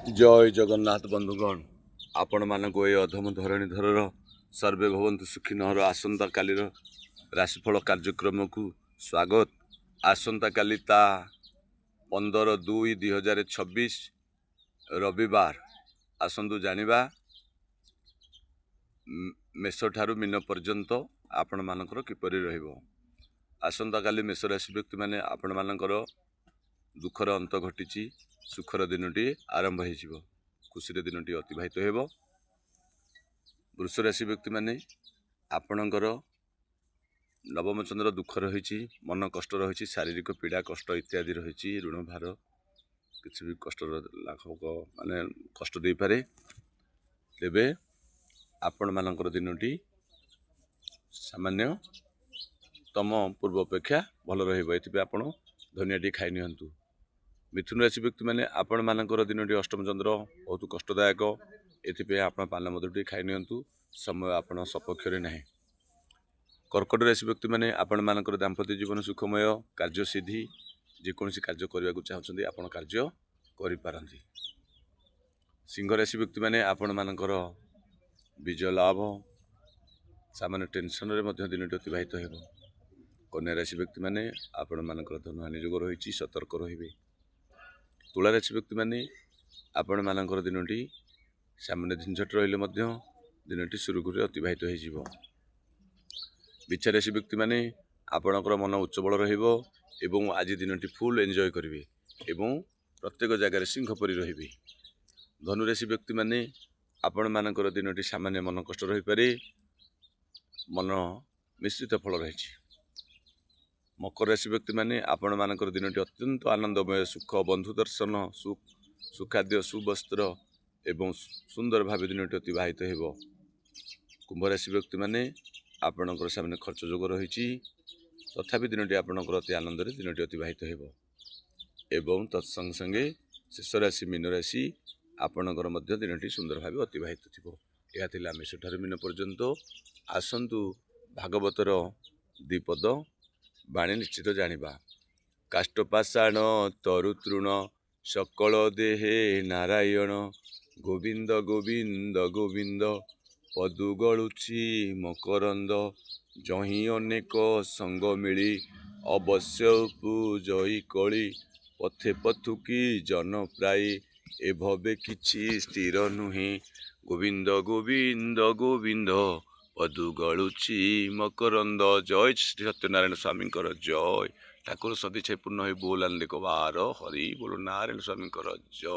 जय जगन्नाथ बंधुगण आपण मानक ए अधम धरणी धरर सर्वे भवन्तु सुखिनहर आसंता कालीर राशिफल कार्यक्रम को स्वागत। आसंता काली ता 15/2/2026 रविवार आसंतु जानिबा मेष ठारू मीन पर्यंत आपण मानकर किपरि रहिबो। आसंता काली मेष राशि व्यक्ति माने आपण मानकर दुखर अंत घटी सुखर दिनटी आरंभ हो खुशी दिनटी अतिवाहित हो। वृष राशि व्यक्ति माने आपणकर नवम चंद्र दुख रही मन कष्ट रही शारीरिक पीड़ा कष्ट इत्यादि रही ऋण भार किसी भी कष्ट लाघव माने कष्ट दे पारे। तेबे आपण मानकर दिनटी सामान्य तम पूर्व अपेक्षा भल रही आपण धनियाटी खाई नियंतु। मिथुन राशि व्यक्ति माने आपण मानकर दिनटी अष्टम चंद्र बहुत कष्टदायक एथिपे आपण पान मधुटी खाई नियंतु समय आपण सपक्ष ना। कर्कट राशि व्यक्ति माने आपण मानकर दाम्पत्य जीवन सुखमय कार्य सिद्धि जेकोसी कार्य करने को चाहते आपण कार्य करि पारंती। सिंह राशि व्यक्ति माने आपण मानकर विजय लाभ सामान्य टेंशन रे मध्य दिनटी अतिवाहित हो। कन्या राशि व्यक्ति माने आपण मानकर धनहानि जोग रही सतर्क रहिबे। तुला राशि व्यक्ति माने आपण मानकर दिनटी सामान्य झंझट रहिले मध्य दिनटी सुरुखुरु अतिवाहित हो। बिच्छा राशि व्यक्ति माने आपणकर मन उच्चबल रहिबो एवं आज दिनटी फुल एंजॉय करिवे एवं प्रत्येक जगह सिंह परि रहिबे। धनु राशि व्यक्ति माने आपण मानकर दिनटी सामान्य मन कष्ट रहि पारे मन मिश्रित फल रही। मकर राशि व्यक्ति माने आपण मानकर दिनटी अत्यंत आनंदमय सुख बंधु दर्शन सुखाद्य सुवस्त्र एवं सुंदर भाव दिनटी अतिवाहित हो। कुंभ राशि व्यक्ति माने आपणकर सामने खर्च जोग रही तथापि दिनटी आपणकर अति आनंद दिनटी अतिवाहित हो। एवं तत्संग संगे शेष राशि मीन राशि आपणकर मध्य दिनटी सुंदर भाव अतिवाहित थी। यह थिला मेष ठारू मीन पर्यंत आसंतु भागवतर द्विपद बाणी निश्चित जानिबा। काष्ठपाषाण तरुतृण सकल देहे नारायण गोविंद गोविंद गोविंद पदु गलुछि मकरंद जही अनेक संग मिली अवश्य पूजई कली पथे पथुकी जन प्राय ए भवे किछि स्थिर नुहे गोविंद गोविंद गोविंद पदु गलुछि मकरंद। जय श्री सत्यनारायण स्वामी जय। ठाकुर सदी पूर्ण हो बोल आनंद को बार हरि बोल नारायण स्वामी जय।